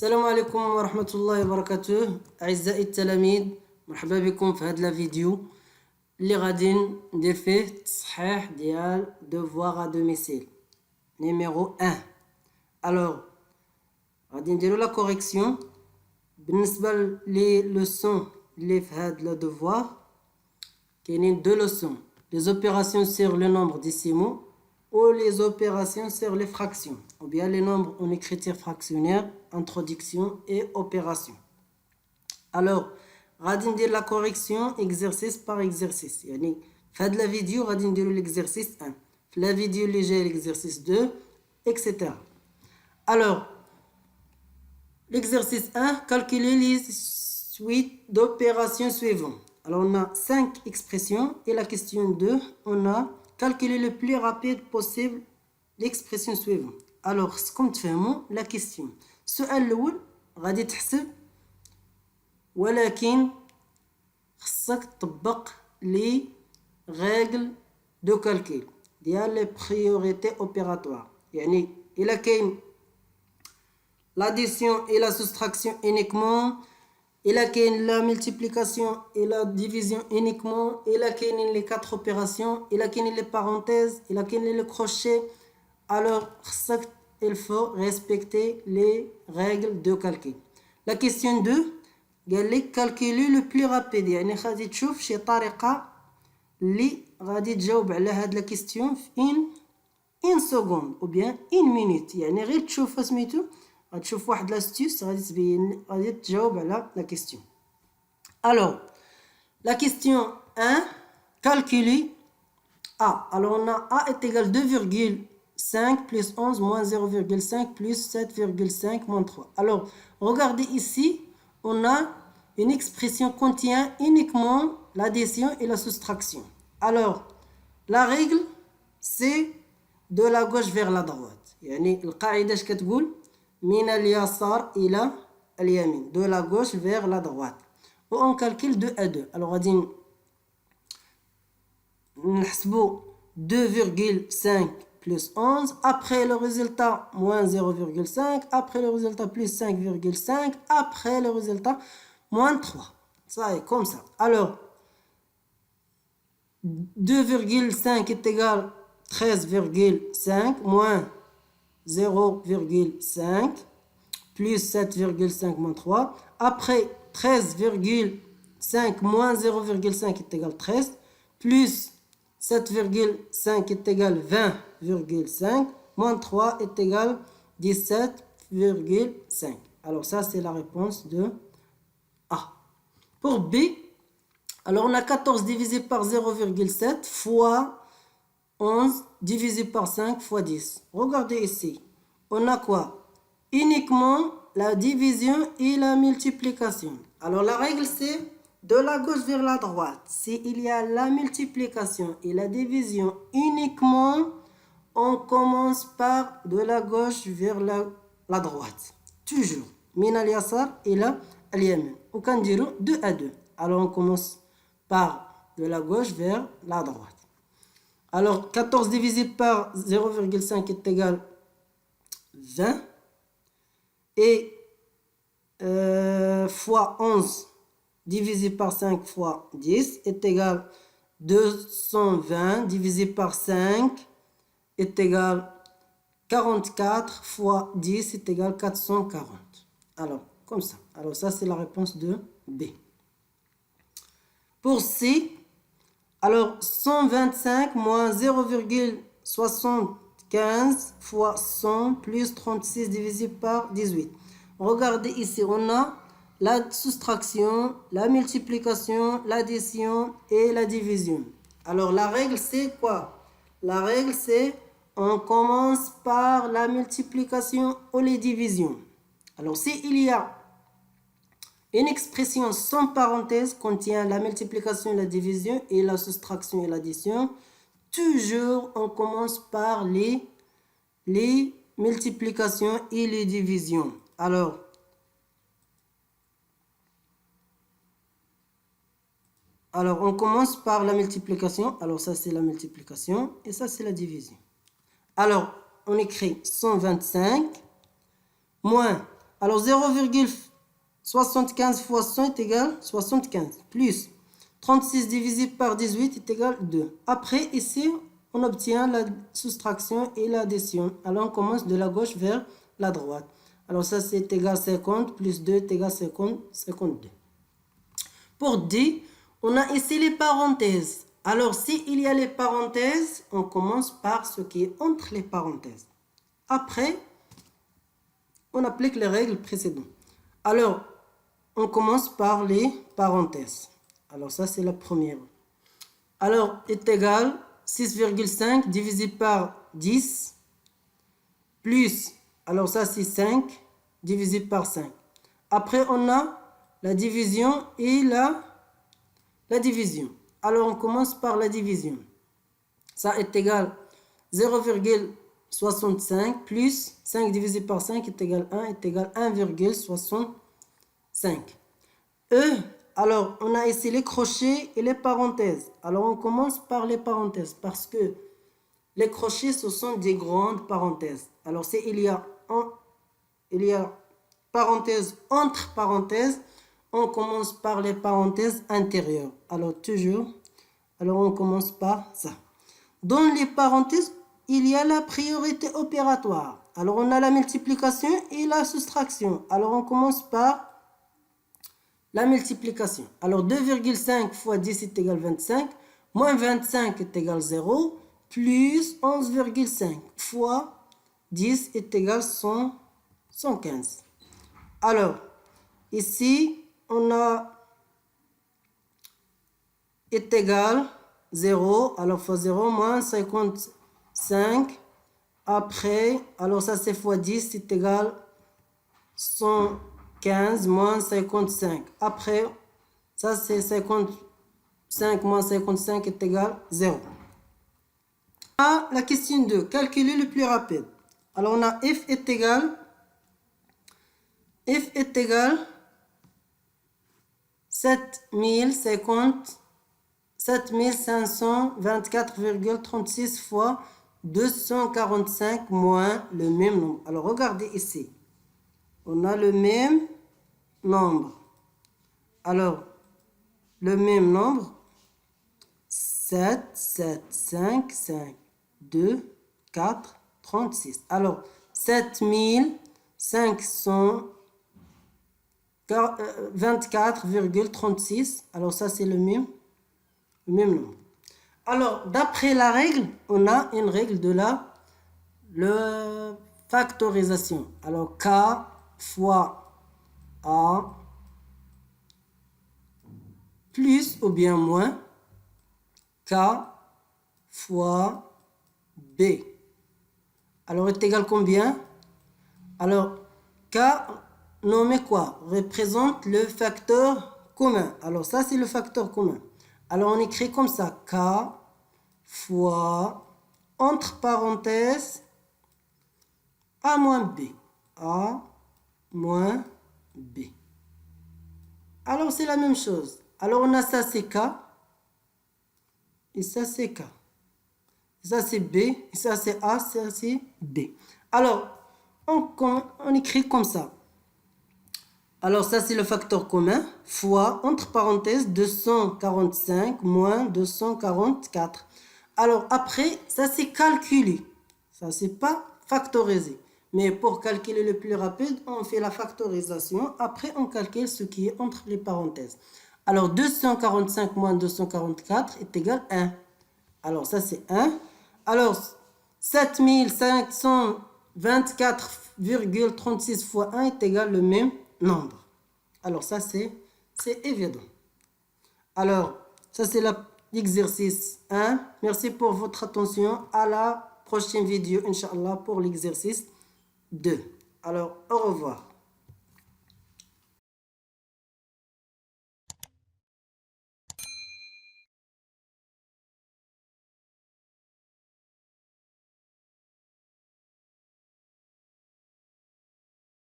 السلام عليكم ورحمة الله وبركاته أعزائي التلاميذ. مرحبا بكم في هذا الفيديو اللي غادي ندير فيه تصحيح ديال devoir à domicile numéro 1. alors غادي نديرو لا كوريكسيون بالنسبة لي لوسون اللي في هاد لو devoir. كاينين دو لوسون: les opérations sur le nombre décimaux ou les opérations sur les fractions, ou bien les nombres en écriture fractionnaire, introduction et opération. Alors, غادي ندير la correction exercice par exercice. يعني في هاد la vidéo غادي نديرو l'exercice 1, في la vidéo اللي جاي l'exercice 2, etc. Alors, l'exercice 1, calculer les suites d'opérations suivantes. Alors, on a 5 expressions et la question 2, on a calculer le plus rapide possible l'expression suivante. Alors, comme تفهموا la question. السؤال الأول غادي تحسب ولكن خصك تطبق لي règles de calcul ديال les priorités opératoires. يعني إلا كاين l'addition et la soustraction uniquement, إلا كاين la multiplication et la division uniquement, إلا كاينين les 4 opérations, إلا كاينين les parenthèses, إلا كاينين les crochets, alors خصك il faut respecter les règles de calcul. La question 2 قال لك calculer le plus rapide. يعني غادي تشوف شي طريقة اللي غادي تجاوب على هاد la question في une seconde ou bien une minute. يعني غير تشوف سميتو غتشوف واحد لاستيوس غادي تبين غادي تجاوب على لا كيستيون. Alors, la question 1, calculer A. Alors on a A est égal 2,5 plus 11 moins 0,5 plus 7,5 moins 3. Alors, regardez ici, on a une expression contient uniquement l'addition et la soustraction. Alors, la règle, c'est de la gauche vers la droite. يعني القاعدة اش كتقول؟ من اليسار إلى اليمين, de la gauche vers la droite. Ou on calcule 2 à 2. Alors غادي نحسبو 2,5 plus 11, après le résultat moins 0,5, après le résultat plus 5,5, après le résultat moins 3. Ça est comme ça. Alors 2,5 est égal 13,5 moins 0,5 plus 7,5 moins 3. Après 13,5 moins 0,5 est égal 13 plus 7,5 est égal 20,5 moins 3 est égal 17,5. Alors ça c'est la réponse de A. Pour B, alors on a 14 divisé par 0,7 fois 11 divisé par 5 fois 10. Regardez ici. On a quoi? Uniquement la division et la multiplication. Alors la règle c'est de la gauche vers la droite. S'il y a la multiplication et la division uniquement, on commence par de la gauche vers la droite. Toujours. من اليسار إلى اليمين. وكنديرو 2 à 2. Alors on commence par de la gauche vers la droite. Alors 14 divisé par 0,5 est égal 20 et fois 11 divisé par 5 fois 10 est égal 220 divisé par 5 est égal 44 fois 10 est égal 440. Alors comme ça. Alors ça c'est la réponse de B. Pour C, alors 125 moins 0,75 fois 100 plus 36 divisé par 18. Regardez ici, on a la soustraction, la multiplication, l'addition et la division. Alors la règle c'est quoi? La règle c'est on commence par la multiplication ou les divisions. Alors s'il y a une expression sans parenthèse contient la multiplication, la division et la soustraction et l'addition. Toujours on commence par les multiplications et les divisions. Alors on commence par la multiplication. Alors ça c'est la multiplication et ça c'est la division. Alors on écrit 125 moins Alors 0,75 fois 100 est égal à 75. Plus 36 divisé par 18 est égal à 2. Après, ici, on obtient la soustraction et l'addition. Alors, on commence de la gauche vers la droite. Alors, ça, c'est égal à 50, plus 2 est égal à 50, 52. Pour D, on a ici les parenthèses. Alors, s'il y a les parenthèses, on commence par ce qui est entre les parenthèses. Après, on applique les règles précédentes. Alors, on commence par les parenthèses. Alors, ça, c'est la première. Alors, est égal 6,5 divisé par 10 plus, alors ça, c'est 5 divisé par 5. Après, on a la division et la division. Alors, on commence par la division. Ça est égal 0,65 plus 5 divisé par 5 est égal à 1 est égal à 1,65. Alors, on a ici les crochets et les parenthèses. Alors, on commence par les parenthèses parce que les crochets, ce sont des grandes parenthèses. Alors, s'il y a parenthèse entre parenthèses, on commence par les parenthèses intérieures. Alors, toujours, on commence par ça. Dans les parenthèses, il y a la priorité opératoire. Alors, on a la multiplication et la soustraction. Alors, on commence par la multiplication. Alors, 2,5 fois 10 est égal à 25, moins 25 est égal à 0, plus 11,5 fois 10 est égal à 115. Alors, ici, on a est égal 0, alors fois 0, moins 55. Après, alors ça c'est fois 10, c'est égal 115 moins 55. Après, ça c'est 55 moins 55 est égal 0. La question 2, calculer le plus rapide. Alors on a f est égal 7524,36 fois 245 moins le même nombre. Alors regardez ici. On a le même nombre. Alors, le même nombre, 7, 7, 5, 5, 2, 4, 36. Alors, 7524,36. Alors, ça, c'est le même nombre. Alors, d'après la règle, on a une règle de la factorisation. Alors, K fois A plus ou bien moins K fois B. Alors, est égal combien? Alors, K nommé quoi? Représente le facteur commun. Alors, ça, c'est le facteur commun. Alors, on écrit comme ça. K fois, entre parenthèses, A moins B. A moins B. Alors, c'est la même chose. Alors, on a ça, c'est K. Et ça, c'est K. Et ça, c'est B. Et ça, c'est A. Ça, c'est B. Alors, on écrit comme ça. Alors, ça, c'est le facteur commun. Fois, entre parenthèses, 245 moins 244. Alors, après, ça, c'est calculé. Ça, c'est pas factorisé. Mais pour calculer le plus rapide, on fait la factorisation. Après, on calcule ce qui est entre les parenthèses. Alors, 245 moins 244 est égal à 1. Alors, ça, c'est 1. Alors, 7524,36 fois 1 est égal au même nombre. Alors, ça, c'est évident. Alors, ça, c'est l'exercice 1. Merci pour votre attention. À la prochaine vidéo, Inch'Allah, pour l'exercice 2. Alors, au revoir.